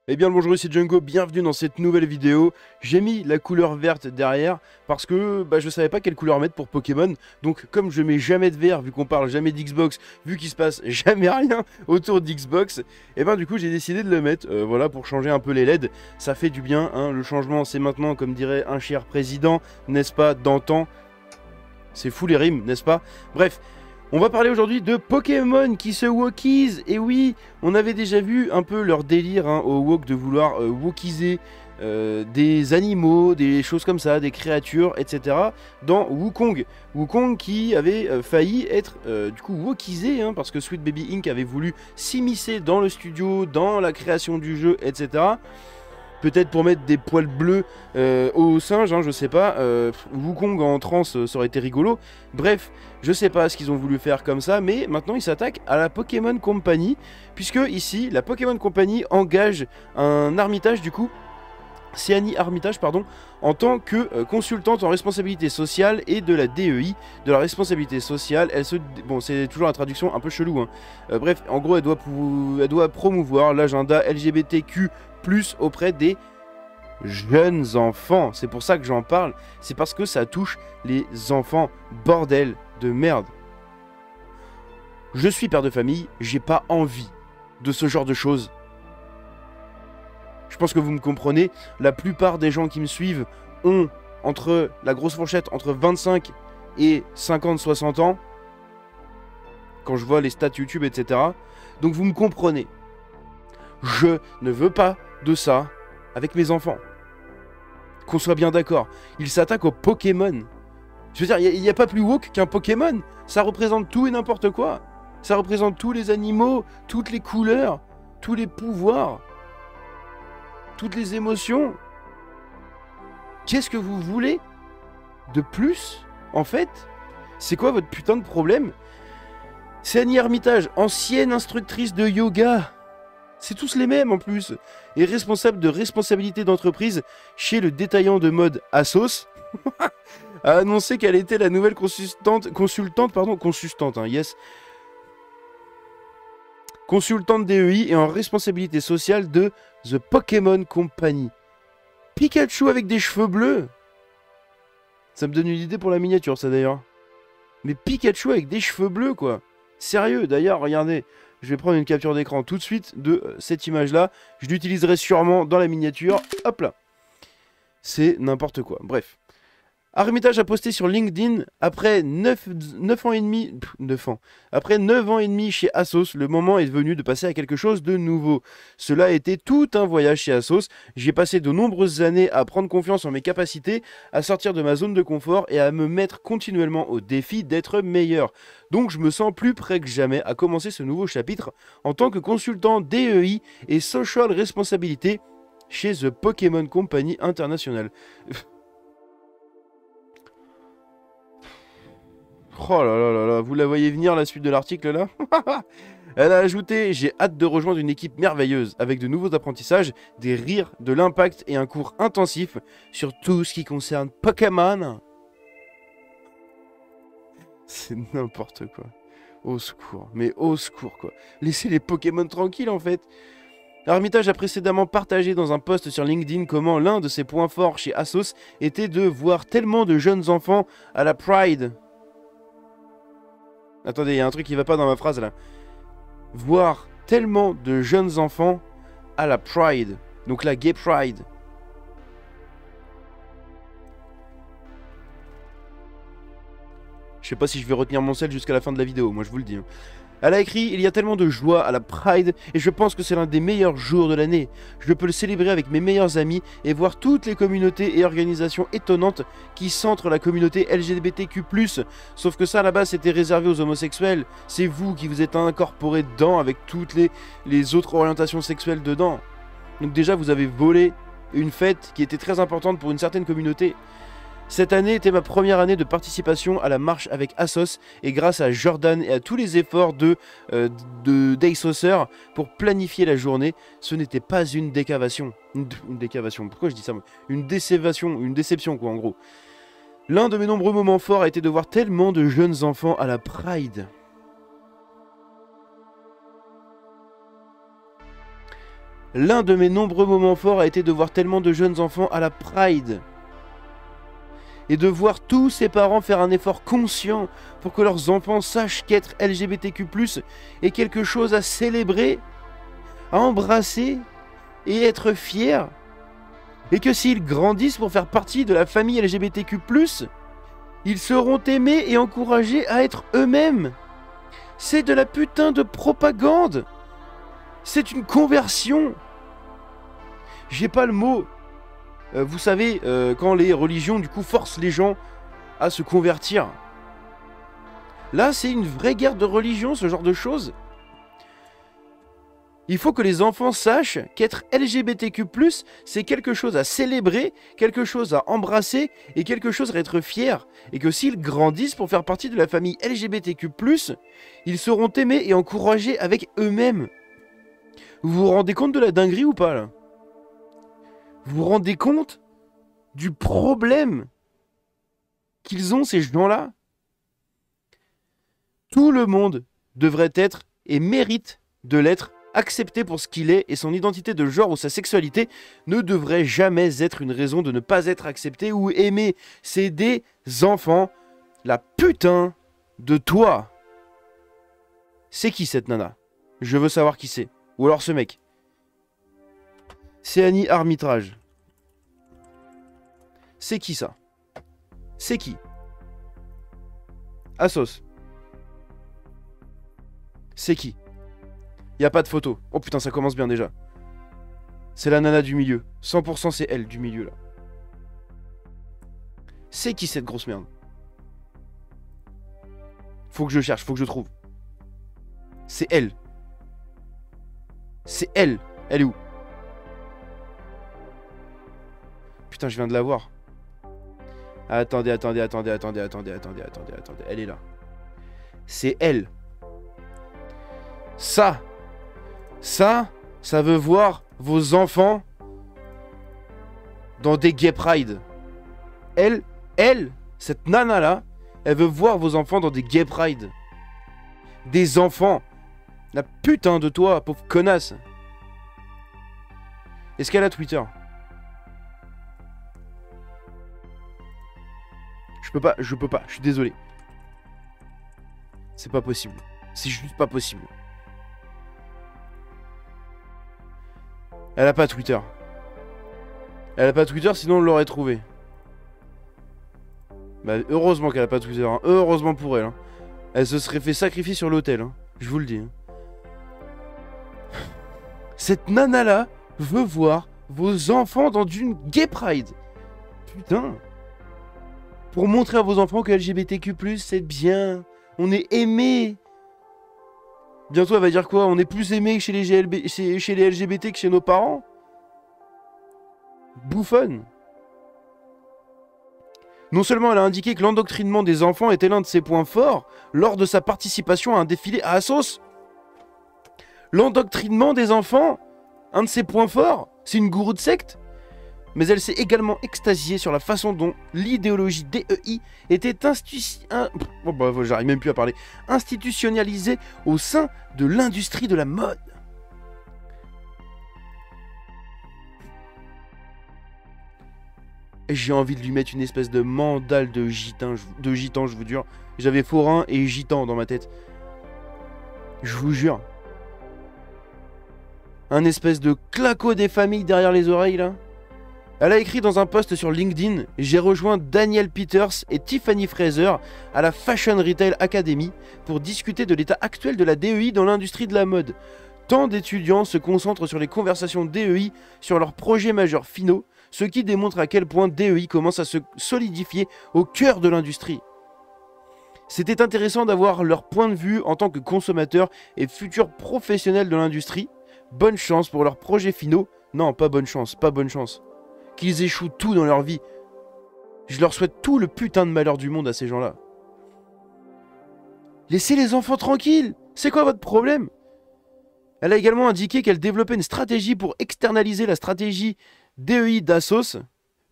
Eh bien le bonjour, ici Django, bienvenue dans cette nouvelle vidéo. J'ai mis la couleur verte derrière parce que je savais pas quelle couleur mettre pour Pokémon. Donc comme je mets jamais de vert, vu qu'on parle jamais d'Xbox, vu qu'il se passe jamais rien autour d'Xbox, et ben du coup j'ai décidé de le mettre, voilà, pour changer un peu les LED. Ça fait du bien, hein, le changement c'est maintenant, comme dirait un cher président, n'est-ce pas, d'antan. C'est fou les rimes, n'est-ce pas? Bref. On va parler aujourd'hui de Pokémon qui se wokisent. Et oui, on avait déjà vu un peu leur délire au wok de vouloir wokiser des animaux, des choses comme ça, des créatures, etc. dans Wukong. Wukong qui avait failli être du coup wokisé, parce que Sweet Baby Inc. avait voulu s'immiscer dans le studio, dans la création du jeu, etc. Peut-être pour mettre des poils bleus aux singes, je sais pas. Wukong en transe, ça aurait été rigolo. Bref, je sais pas ce qu'ils ont voulu faire comme ça, mais maintenant ils s'attaquent à la Pokémon Company, puisque ici, la Pokémon Company engage un Armitage du coup. Céanie Armitage, pardon, en tant que consultante en responsabilité sociale et de la DEI, de la responsabilité sociale. Bon, c'est toujours la traduction un peu chelou, bref, en gros, elle doit promouvoir l'agenda LGBTQ+, auprès des jeunes enfants. C'est pour ça que j'en parle, c'est parce que ça touche les enfants. Bordel de merde. Je suis père de famille, j'ai pas envie de ce genre de choses. Je pense que vous me comprenez, la plupart des gens qui me suivent ont entre la grosse fourchette entre 25 et 50-60 ans. Quand je vois les stats YouTube, etc. Donc vous me comprenez. Je ne veux pas de ça avec mes enfants. Qu'on soit bien d'accord. Ils s'attaquent aux Pokémon. Je veux dire, il n'y a pas plus woke qu'un Pokémon. Ça représente tout et n'importe quoi. Ça représente tous les animaux, toutes les couleurs, tous les pouvoirs, toutes les émotions. Qu'est-ce que vous voulez de plus, en fait? C'est quoi votre putain de problème? C'est Annie Armitage, ancienne instructrice de yoga. C'est tous les mêmes en plus. Et responsable de responsabilité d'entreprise chez le détaillant de mode Asos, a annoncé qu'elle était la nouvelle consultante, yes. Consultante DEI et en responsabilité sociale de The Pokémon Company. Pikachu avec des cheveux bleus. Ça me donne une idée pour la miniature, ça d'ailleurs. Mais Pikachu avec des cheveux bleus, quoi. Sérieux, d'ailleurs, regardez. Je vais prendre une capture d'écran tout de suite de cette image-là. Je l'utiliserai sûrement dans la miniature. Hop là. C'est n'importe quoi. Bref. Armitage a posté sur LinkedIn après 9 ans et demi. 9 ans. Après 9 ans et demi chez Asos, le moment est venu de passer à quelque chose de nouveau. Cela a été tout un voyage chez Asos. J'ai passé de nombreuses années à prendre confiance en mes capacités, à sortir de ma zone de confort et à me mettre continuellement au défi d'être meilleur. Donc je me sens plus prêt que jamais à commencer ce nouveau chapitre en tant que consultant DEI et Social Responsibility chez The Pokémon Company International. Oh là là là là, vous la voyez venir la suite de l'article là? Elle a ajouté: j'ai hâte de rejoindre une équipe merveilleuse avec de nouveaux apprentissages, des rires, de l'impact et un cours intensif sur tout ce qui concerne Pokémon. C'est n'importe quoi. Au secours, mais au secours quoi. Laissez les Pokémon tranquilles en fait. Armitage a précédemment partagé dans un post sur LinkedIn comment l'un de ses points forts chez Asos était de voir tellement de jeunes enfants à la Pride. Attendez, il y a un truc qui va pas dans ma phrase là. Voir tellement de jeunes enfants à la Pride. Donc la Gay Pride. Je sais pas si je vais retenir mon sel jusqu'à la fin de la vidéo, moi je vous le dis. Elle a écrit: il y a tellement de joie à la Pride et je pense que c'est l'un des meilleurs jours de l'année. Je peux le célébrer avec mes meilleurs amis et voir toutes les communautés et organisations étonnantes qui centrent la communauté LGBTQ+. Sauf que ça, à la base, c'était réservé aux homosexuels. C'est vous qui vous êtes incorporés dedans avec toutes les autres orientations sexuelles dedans. Donc déjà, vous avez volé une fête qui était très importante pour une certaine communauté. Cette année était ma première année de participation à la marche avec Asos et grâce à Jordan et à tous les efforts de d'Asoser pour planifier la journée, ce n'était pas une décavation. Une décavation, pourquoi je dis ça? Une déception quoi en gros. L'un de mes nombreux moments forts a été de voir tellement de jeunes enfants à la Pride. L'un de mes nombreux moments forts a été de voir tellement de jeunes enfants à la Pride. Et de voir tous ces parents faire un effort conscient pour que leurs enfants sachent qu'être LGBTQ+, est quelque chose à célébrer, à embrasser et être fiers. Et que s'ils grandissent pour faire partie de la famille LGBTQ+, ils seront aimés et encouragés à être eux-mêmes. C'est de la putain de propagande. C'est une conversion. J'ai pas le mot. Vous savez, quand les religions, du coup, forcent les gens à se convertir. Là, c'est une vraie guerre de religion, ce genre de choses. Il faut que les enfants sachent qu'être LGBTQ+, c'est quelque chose à célébrer, quelque chose à embrasser et quelque chose à être fier. Et que s'ils grandissent pour faire partie de la famille LGBTQ+, ils seront aimés et encouragés avec eux-mêmes. Vous vous rendez compte de la dinguerie ou pas, là? Vous vous rendez compte du problème qu'ils ont, ces gens-là? Tout le monde devrait être et mérite de l'être accepté pour ce qu'il est, et son identité de genre ou sa sexualité ne devrait jamais être une raison de ne pas être accepté ou aimé. C'est des enfants. La putain de toi. C'est qui cette nana? Je veux savoir qui c'est. Ou alors ce mec. C'est Annie Armitrage. C'est qui ça? C'est qui? Assos. C'est qui? Y a pas de photo. Oh putain, ça commence bien déjà. C'est la nana du milieu. 100% c'est elle du milieu là. C'est qui cette grosse merde? Faut que je cherche, faut que je trouve. C'est elle. C'est elle. Elle est où? Putain, je viens de la voir. Attendez. Elle est là. C'est elle. Ça veut voir vos enfants dans des gay pride. Elle, cette nana là, elle veut voir vos enfants dans des gay pride. Des enfants. La putain de toi, pauvre connasse. Est-ce qu'elle a Twitter? Je peux pas, je suis désolé. C'est pas possible. C'est juste pas possible. Elle a pas Twitter. Elle a pas Twitter, sinon on l'aurait trouvé. Bah, heureusement qu'elle a pas Twitter. Hein. Heureusement pour elle. Hein. Elle se serait fait sacrifier sur l'autel. Hein. Je vous le dis. Hein. Cette nana-là veut voir vos enfants dans une gay pride. Putain. Pour montrer à vos enfants que LGBTQ+, c'est bien. On est aimé. Bientôt, elle va dire quoi? On est plus aimé chez les LGBT que chez nos parents? Bouffonne. Non seulement elle a indiqué que l'endoctrinement des enfants était l'un de ses points forts lors de sa participation à un défilé à Assos. L'endoctrinement des enfants, un de ses points forts, c'est une gourou de secte. Mais elle s'est également extasiée sur la façon dont l'idéologie DEI était j'arrive même plus à parler. Institutionnalisée au sein de l'industrie de la mode. Et j'ai envie de lui mettre une espèce de mandale de gitan, je vous jure. J'avais forain et gitan dans ma tête. Je vous jure. Un espèce de claquot des familles derrière les oreilles là. Elle a écrit dans un post sur LinkedIn « J'ai rejoint Daniel Peters et Tiffany Fraser à la Fashion Retail Academy pour discuter de l'état actuel de la DEI dans l'industrie de la mode. Tant d'étudiants se concentrent sur les conversations DEI sur leurs projets majeurs finaux, ce qui démontre à quel point DEI commence à se solidifier au cœur de l'industrie. C'était intéressant d'avoir leur point de vue en tant que consommateurs et futurs professionnels de l'industrie. Bonne chance pour leurs projets finaux. Non, pas bonne chance, pas bonne chance. Qu'ils échouent tout dans leur vie. Je leur souhaite tout le putain de malheur du monde à ces gens-là. Laissez les enfants tranquilles. C'est quoi votre problème? Elle a également indiqué qu'elle développait une stratégie pour externaliser la stratégie DEI d'Assos.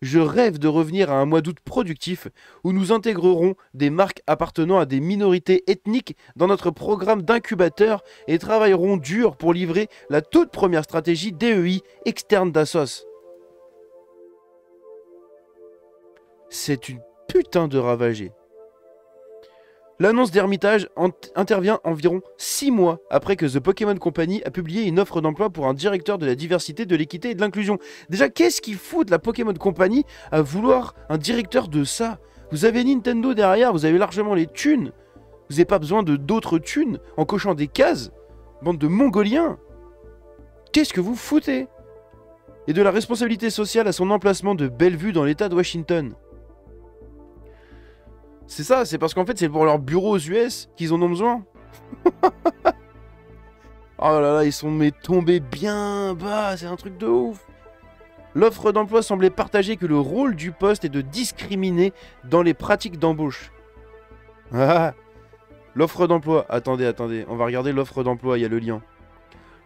Je rêve de revenir à un mois d'août productif où nous intégrerons des marques appartenant à des minorités ethniques dans notre programme d'incubateur et travaillerons dur pour livrer la toute première stratégie DEI externe d'Assos. C'est une putain de ravagée. L'annonce d'Hermitage intervient environ 6 mois après que The Pokémon Company a publié une offre d'emploi pour un directeur de la diversité, de l'équité et de l'inclusion. Déjà, qu'est-ce qu'il fout de la Pokémon Company à vouloir un directeur de ça? Vous avez Nintendo derrière, vous avez largement les thunes. Vous n'avez pas besoin de d'autres thunes en cochant des cases. Bande de Mongoliens. Qu'est-ce que vous foutez? Et de la responsabilité sociale à son emplacement de Bellevue dans l'état de Washington. C'est ça, c'est parce qu'en fait c'est pour leurs bureaux aux US qu'ils en ont besoin. Oh là là, ils sont tombés bien bas, c'est un truc de ouf. L'offre d'emploi semblait partager que le rôle du poste est de discriminer dans les pratiques d'embauche. Ah, l'offre d'emploi, attendez, on va regarder l'offre d'emploi, il y a le lien.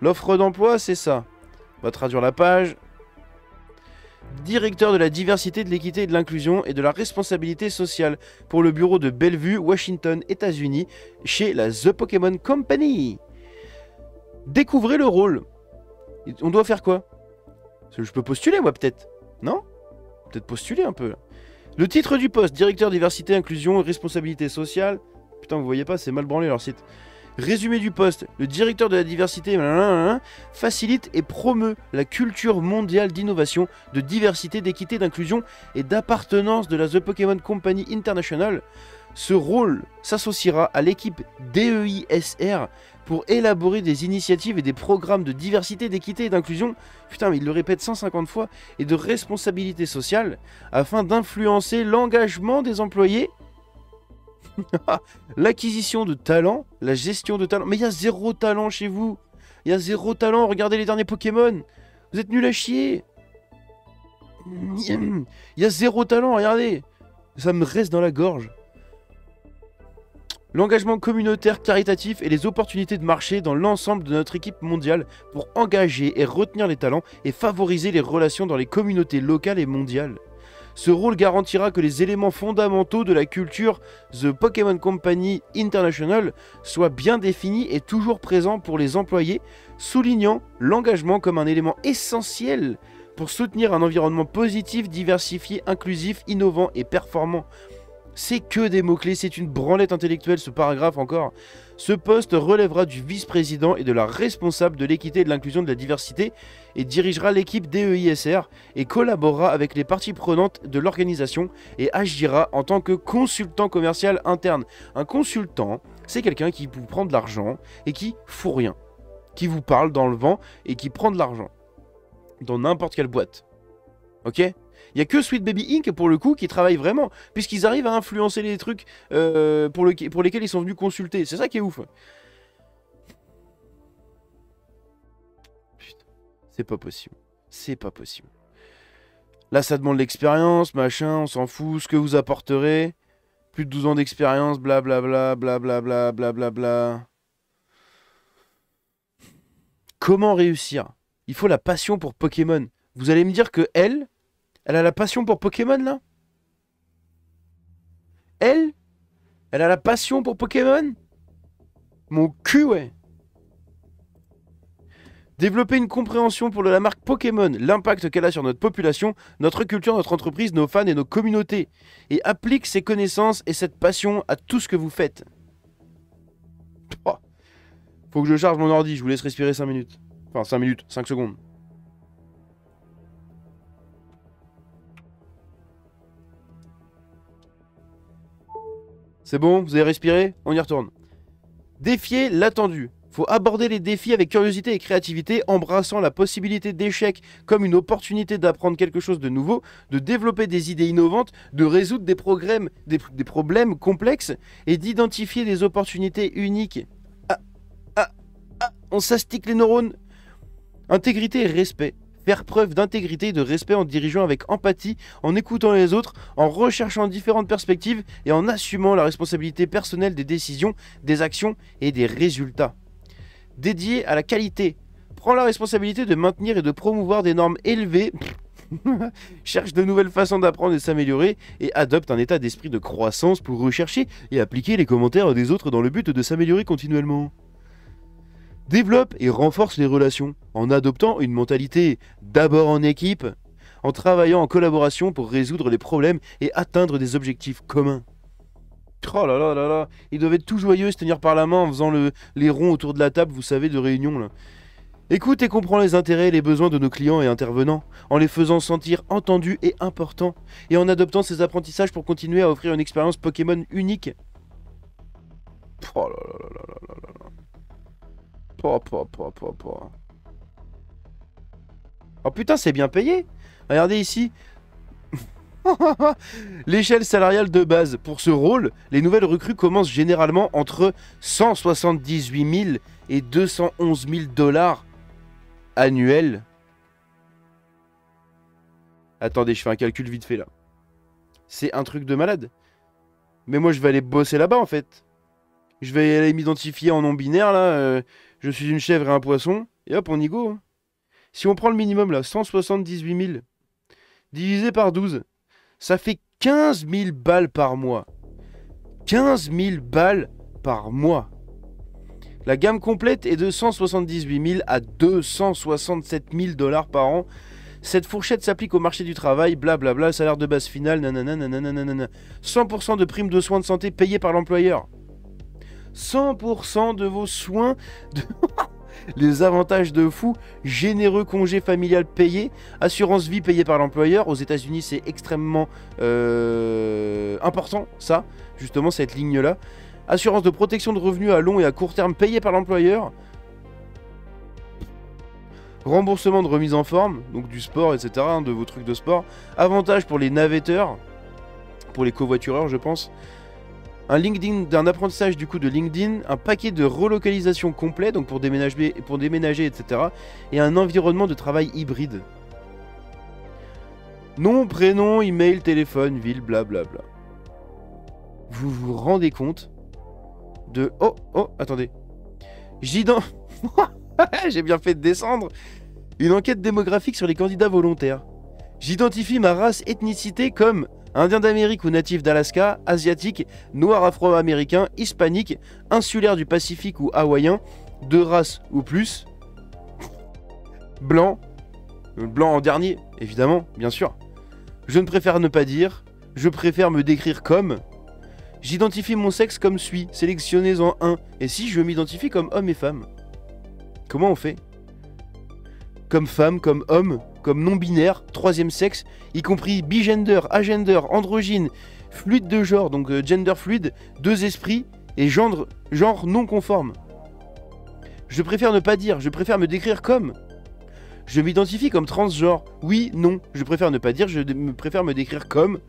L'offre d'emploi, c'est ça. On va traduire la page. Directeur de la diversité, de l'équité et de l'inclusion et de la responsabilité sociale pour le bureau de Bellevue, Washington, États-Unis, chez la The Pokémon Company. Découvrez le rôle. On doit faire quoi? Je peux postuler, moi, peut-être? Non? Peut-être postuler un peu, là. Le titre du poste, directeur diversité, inclusion et responsabilité sociale. Putain, vous voyez pas, c'est mal branlé leur site. Résumé du poste, le directeur de la diversité facilite et promeut la culture mondiale d'innovation, de diversité, d'équité, d'inclusion et d'appartenance de la The Pokémon Company International. Ce rôle s'associera à l'équipe DEISR pour élaborer des initiatives et des programmes de diversité, d'équité et d'inclusion, putain mais il le répète 150 fois, et de responsabilité sociale, afin d'influencer l'engagement des employés, l'acquisition de talent, la gestion de talent. Mais il y a zéro talent chez vous. Il y a zéro talent. Regardez les derniers Pokémon. Vous êtes nuls à chier. Il y a zéro talent. Regardez. Ça me reste dans la gorge. L'engagement communautaire, caritatif et les opportunités de marché dans l'ensemble de notre équipe mondiale pour engager et retenir les talents et favoriser les relations dans les communautés locales et mondiales. Ce rôle garantira que les éléments fondamentaux de la culture The Pokémon Company International soient bien définis et toujours présents pour les employés, soulignant l'engagement comme un élément essentiel pour soutenir un environnement positif, diversifié, inclusif, innovant et performant. C'est que des mots-clés, c'est une branlette intellectuelle ce paragraphe encore. Ce poste relèvera du vice-président et de la responsable de l'équité et de l'inclusion de la diversité et dirigera l'équipe DEISR et collaborera avec les parties prenantes de l'organisation et agira en tant que consultant commercial interne. Un consultant, c'est quelqu'un qui vous prend de l'argent et qui fout rien. Qui vous parle dans le vent et qui prend de l'argent. Dans n'importe quelle boîte. Ok ? Il n'y a que Sweet Baby Inc. pour le coup qui travaille vraiment, puisqu'ils arrivent à influencer les trucs pour lesquels ils sont venus consulter. C'est ça qui est ouf. Putain, c'est pas possible. C'est pas possible. Là, ça demande l'expérience, machin, on s'en fout, ce que vous apporterez. Plus de 12 ans d'expérience, blablabla, blablabla, blablabla. Comment réussir? Il faut la passion pour Pokémon. Vous allez me dire que elle a la passion pour Pokémon, là? Elle a la passion pour Pokémon? Mon cul, ouais. Développer une compréhension pour la marque Pokémon, l'impact qu'elle a sur notre population, notre culture, notre entreprise, nos fans et nos communautés. Et applique ces connaissances et cette passion à tout ce que vous faites. Oh. Faut que je charge mon ordi, je vous laisse respirer 5 minutes. Enfin, 5 minutes, 5 secondes. C'est bon, vous avez respiré? On y retourne. Défier l'attendu. Faut aborder les défis avec curiosité et créativité, embrassant la possibilité d'échec comme une opportunité d'apprendre quelque chose de nouveau, de développer des idées innovantes, de résoudre des problèmes complexes et d'identifier des opportunités uniques. On s'astique les neurones. Intégrité et respect. Faire preuve d'intégrité et de respect en dirigeant avec empathie, en écoutant les autres, en recherchant différentes perspectives et en assumant la responsabilité personnelle des décisions, des actions et des résultats. Dédié à la qualité. Prends la responsabilité de maintenir et de promouvoir des normes élevées cherchent de nouvelles façons d'apprendre et s'améliorer et adoptent un état d'esprit de croissance pour rechercher et appliquer les commentaires des autres dans le but de s'améliorer continuellement. Développe et renforce les relations en adoptant une mentalité d'abord en équipe, en travaillant en collaboration pour résoudre les problèmes et atteindre des objectifs communs. Oh là là là là, ils doivent être tout joyeux, se tenir par la main en faisant les ronds autour de la table, vous savez, de réunion là. Écoute et comprends les intérêts et les besoins de nos clients et intervenants, en les faisant sentir entendus et importants, et en adoptant ces apprentissages pour continuer à offrir une expérience Pokémon unique. Oh là là là là là là là. Oh putain, c'est bien payé. Regardez ici. L'échelle salariale de base. Pour ce rôle, les nouvelles recrues commencent généralement entre 178 000 et 211 000 dollars annuels. Attendez, je fais un calcul vite fait là. C'est un truc de malade. Mais moi, je vais aller bosser là-bas en fait. Je vais aller m'identifier en non-binaire là. Je suis une chèvre et un poisson. Et hop, on y go. Hein. Si on prend le minimum là, 178 000 divisé par 12, ça fait 15 000 balles par mois. 15 000 balles par mois. La gamme complète est de 178 000 à 267 000 dollars par an. Cette fourchette s'applique au marché du travail, blablabla, salaire de base final, nanana, nanana, nanana. 100% de primes de soins de santé payées par l'employeur. 100% de vos soins de... Les avantages de fou, généreux congé familial payé, assurance vie payée par l'employeur. Aux États-Unis, c'est extrêmement important, ça, justement, cette ligne-là. Assurance de protection de revenus à long et à court terme payée par l'employeur. Remboursement de remise en forme, donc du sport, etc., hein, de vos trucs de sport. Avantages pour les navetteurs, pour les covoitureurs, je pense. Un LinkedIn, d'un apprentissage du coup de LinkedIn, un paquet de relocalisation complet, donc pour déménager, etc. Et un environnement de travail hybride. Nom, prénom, email, téléphone, ville, blablabla. Vous vous rendez compte de... Oh, attendez. J'ai bien fait de descendre. Une enquête démographique sur les candidats volontaires. J'identifie ma race, ethnicité comme... Indien d'Amérique ou natif d'Alaska, asiatique, noir afro-américain, hispanique, insulaire du Pacifique ou hawaïen, de race ou plus, blanc, blanc en dernier, évidemment, bien sûr. Je ne préfère ne pas dire, je préfère me décrire comme, j'identifie mon sexe comme suit, sélectionnez en un, et si je m'identifie comme homme et femme. Comment on fait? Comme femme, comme homme, comme non-binaire, troisième sexe, y compris bigender, agender, androgyne, fluide de genre, donc gender fluide, deux esprits et genre non conforme. Je préfère ne pas dire, je préfère me décrire comme. Je m'identifie comme transgenre, oui, non, je préfère ne pas dire, je préfère me décrire comme.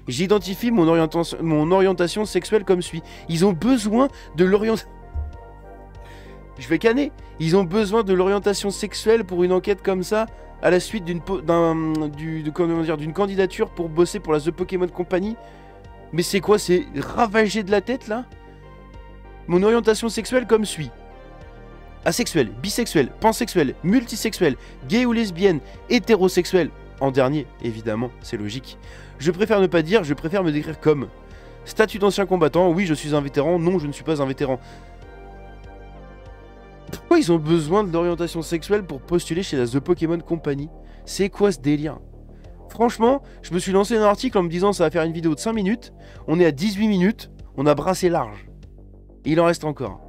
J'identifie mon orientation sexuelle comme suit. Ils ont besoin de l'orientation... Je vais canner. Ils ont besoin de l'orientation sexuelle pour une enquête comme ça, à la suite d'une candidature pour bosser pour la The Pokémon Company. Mais c'est quoi? C'est ravagé de la tête là? Mon orientation sexuelle comme suit. Asexuel, bisexuel, pansexuel, multisexuel, gay ou lesbienne, hétérosexuel. En dernier, évidemment, c'est logique. Je préfère ne pas dire, je préfère me décrire comme. Statut d'ancien combattant, oui je suis un vétéran, non je ne suis pas un vétéran. Pourquoi ils ont besoin de l'orientation sexuelle pour postuler chez la The Pokémon Company? C'est quoi ce délire? Franchement, je me suis lancé un article en me disant ça va faire une vidéo de 5 minutes. On est à 18 minutes, on a brassé large. Et il en reste encore.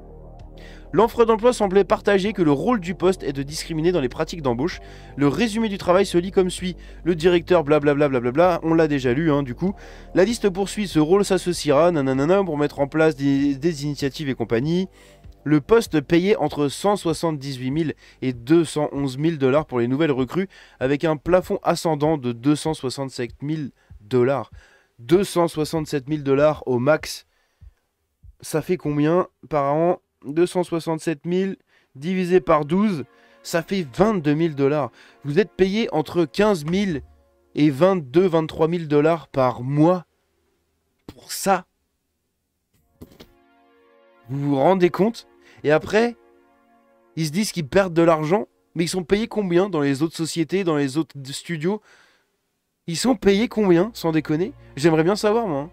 L'offre d'emploi semblait partager que le rôle du poste est de discriminer dans les pratiques d'embauche. Le résumé du travail se lit comme suit. Le directeur blablabla, blablabla, on l'a déjà lu du coup. La liste poursuit, ce rôle s'associera, nanana, pour mettre en place des initiatives et compagnie. Le poste payé entre 178 000 et 211 000 dollars pour les nouvelles recrues, avec un plafond ascendant de 267 000 dollars. 267 000 dollars au max. Ça fait combien par an? 267 000 divisé par 12, ça fait 22 000 dollars. Vous êtes payé entre 15 000 et 23 000 dollars par mois pour ça. Vous vous rendez compte? Et après, ils se disent qu'ils perdent de l'argent Mais ils sont payés combien dans les autres sociétés, dans les autres studios? Ils sont payés combien, sans déconner? J'aimerais bien savoir, moi.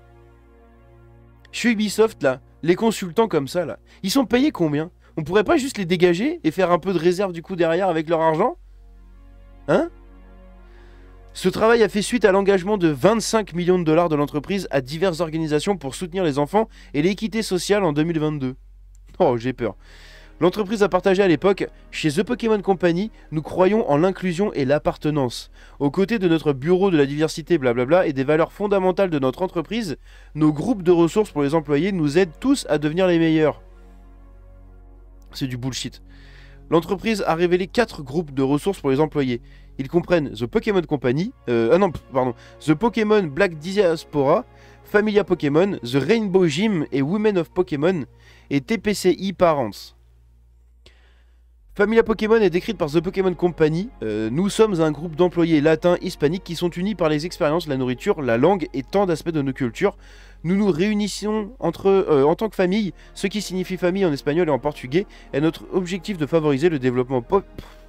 Je suis Ubisoft, là. Les consultants comme ça, là. Ils sont payés combien? On pourrait pas juste les dégager et faire un peu de réserve du coup derrière avec leur argent? Hein? Ce travail a fait suite à l'engagement de 25 millions de dollars de l'entreprise à diverses organisations pour soutenir les enfants et l'équité sociale en 2022. Oh, j'ai peur. L'entreprise a partagé à l'époque: chez The Pokémon Company, nous croyons en l'inclusion et l'appartenance. Aux côtés de notre bureau de la diversité blablabla et des valeurs fondamentales de notre entreprise, nos groupes de ressources pour les employés nous aident tous à devenir les meilleurs. C'est du bullshit. L'entreprise a révélé 4 groupes de ressources pour les employés. Ils comprennent The Pokémon Company, The Pokémon Black Diaspora, Familia Pokémon, The Rainbow Gym et Women of Pokémon et TPCI Parents. Familia Pokémon est décrite par The Pokémon Company. Nous sommes un groupe d'employés latins hispaniques qui sont unis par les expériences, la nourriture, la langue et tant d'aspects de nos cultures. Nous nous réunissons en tant que famille, ce qui signifie famille en espagnol et en portugais, est notre objectif de favoriser le développement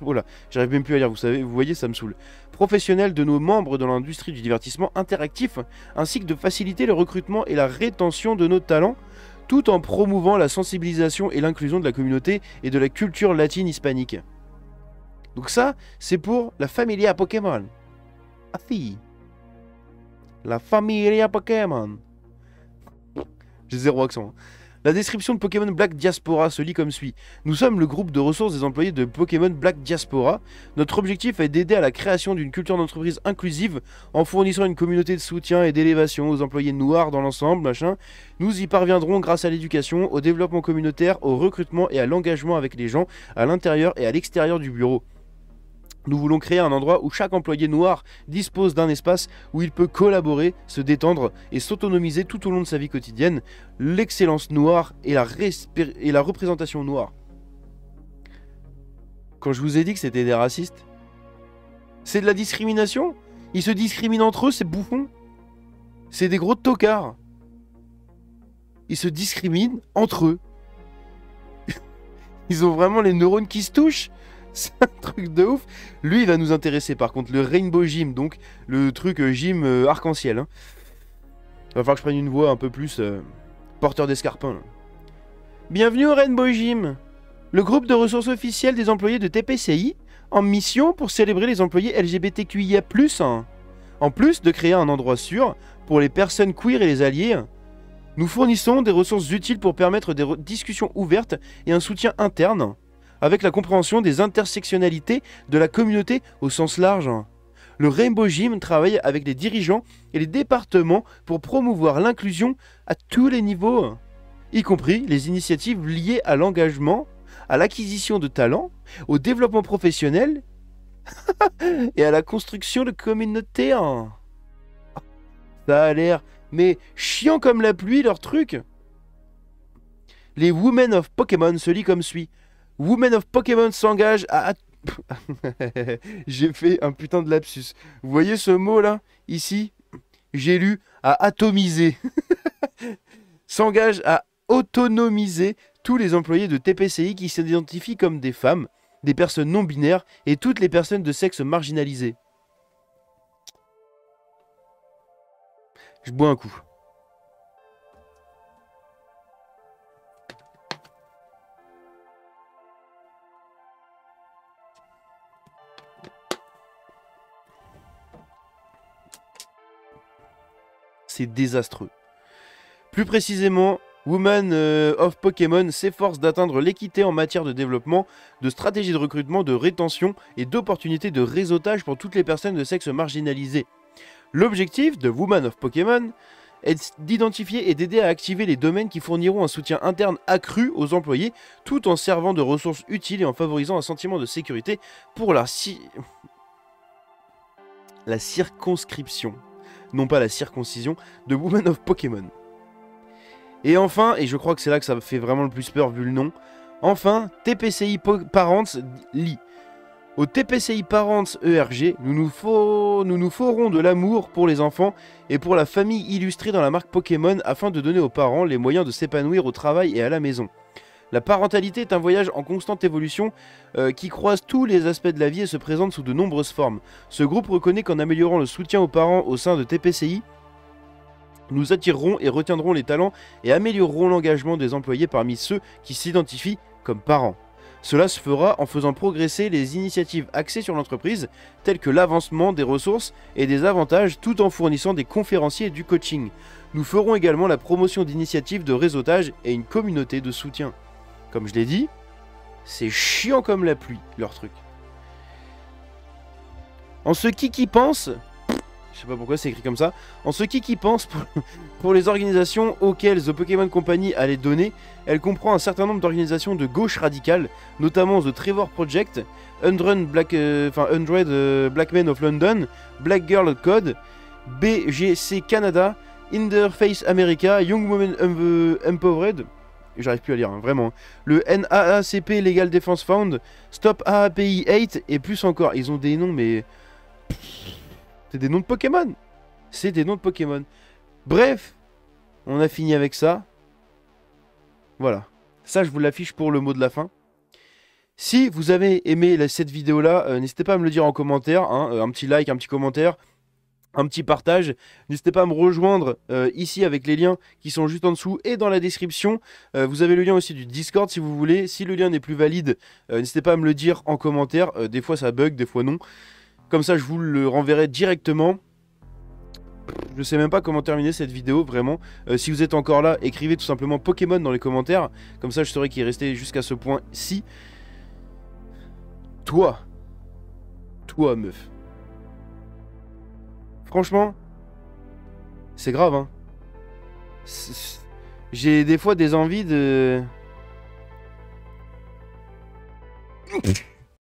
voilà, j'arrive même plus à lire, vous voyez, ça me saoule. Professionnel de nos membres dans l'industrie du divertissement interactif, ainsi que de faciliter le recrutement et la rétention de nos talents, tout en promouvant la sensibilisation et l'inclusion de la communauté et de la culture latine hispanique. Donc ça, c'est pour la Familia Pokémon. Ah si. La Familia Pokémon. J'ai zéro accent. La description de Pokémon Black Diaspora se lit comme suit. Nous sommes le groupe de ressources des employés de Pokémon Black Diaspora. Notre objectif est d'aider à la création d'une culture d'entreprise inclusive en fournissant une communauté de soutien et d'élévation aux employés noirs dans l'ensemble, machin. Nous y parviendrons grâce à l'éducation, au développement communautaire, au recrutement et à l'engagement avec les gens à l'intérieur et à l'extérieur du bureau. Nous voulons créer un endroit où chaque employé noir dispose d'un espace où il peut collaborer, se détendre et s'autonomiser tout au long de sa vie quotidienne. L'excellence noire et la représentation noire. Quand je vous ai dit que c'était des racistes, c'est de la discrimination. Ils se discriminent entre eux, ces bouffons. C'est des gros tocards. Ils se discriminent entre eux. Ils ont vraiment les neurones qui se touchent. C'est un truc de ouf. Lui, il va nous intéresser par contre. Le Rainbow Gym, donc le truc gym arc-en-ciel. Hein. Va falloir que je prenne une voix un peu plus porteur d'escarpins. Bienvenue au Rainbow Gym, le groupe de ressources officielles des employés de TPCI, en mission pour célébrer les employés LGBTQIA+. Hein. En plus de créer un endroit sûr pour les personnes queer et les alliés, nous fournissons des ressources utiles pour permettre des discussions ouvertes et un soutien interne, avec la compréhension des intersectionnalités de la communauté au sens large. Le Rainbow Gym travaille avec les dirigeants et les départements pour promouvoir l'inclusion à tous les niveaux, y compris les initiatives liées à l'engagement, à l'acquisition de talents, au développement professionnel et à la construction de communautés. Ça a l'air, mais chiant comme la pluie leur truc. Les Women of Pokémon se lit comme suit. Women of Pokémon s'engage à... J'ai fait un putain de lapsus. Vous voyez ce mot là? Ici, j'ai lu à atomiser. S'engage à autonomiser tous les employés de TPCI qui s'identifient comme des femmes, des personnes non binaires et toutes les personnes de sexe marginalisé. Je bois un coup. C'est désastreux. Plus précisément, Women of Pokémon s'efforce d'atteindre l'équité en matière de développement, de stratégie de recrutement, de rétention et d'opportunités de réseautage pour toutes les personnes de sexe marginalisé. L'objectif de Women of Pokémon est d'identifier et d'aider à activer les domaines qui fourniront un soutien interne accru aux employés, tout en servant de ressources utiles et en favorisant un sentiment de sécurité pour la circonscription. Non pas la circoncision, de Women of Pokémon. Et enfin, et je crois que c'est là que ça me fait vraiment le plus peur vu le nom, enfin, TPCI Parents lit. Au TPCI Parents ERG, nous nous ferons de l'amour pour les enfants et pour la famille illustrée dans la marque Pokémon afin de donner aux parents les moyens de s'épanouir au travail et à la maison. La parentalité est un voyage en constante évolution qui croise tous les aspects de la vie et se présente sous de nombreuses formes. Ce groupe reconnaît qu'en améliorant le soutien aux parents au sein de TPCI, nous attirerons et retiendrons les talents et améliorerons l'engagement des employés parmi ceux qui s'identifient comme parents. Cela se fera en faisant progresser les initiatives axées sur l'entreprise, telles que l'avancement des ressources et des avantages, tout en fournissant des conférenciers et du coaching. Nous ferons également la promotion d'initiatives de réseautage et une communauté de soutien. Comme je l'ai dit, c'est chiant comme la pluie, leur truc. En ce qui pense... Je sais pas pourquoi c'est écrit comme ça. En ce qui pense pour les organisations auxquelles The Pokémon Company allait donner, elle comprend un certain nombre d'organisations de gauche radicale, notamment The Trevor Project, 100 Black Men of London, Black Girl Code, BGC Canada, Interface America, Young Women Empowered, j'arrive plus à lire, hein, vraiment, le NAACP Legal Defense Fund, Stop AAPI 8 et plus encore. Ils ont des noms mais... C'est des noms de Pokémon. C'est des noms de Pokémon. Bref, on a fini avec ça. Voilà. Ça, je vous l'affiche pour le mot de la fin. Si vous avez aimé cette vidéo-là, n'hésitez pas à me le dire en commentaire. Hein, un petit like, un petit commentaire, un petit partage. N'hésitez pas à me rejoindre ici avec les liens qui sont juste en dessous et dans la description. Vous avez le lien aussi du Discord si vous voulez. Si le lien n'est plus valide, n'hésitez pas à me le dire en commentaire. Des fois, ça bug, des fois non. Comme ça, je vous le renverrai directement. Je sais même pas comment terminer cette vidéo, vraiment. Si vous êtes encore là, écrivez tout simplement Pokémon dans les commentaires. Comme ça, je saurai qui est resté jusqu'à ce point-ci. Toi, meuf. Franchement, c'est grave, hein. J'ai des fois des envies de...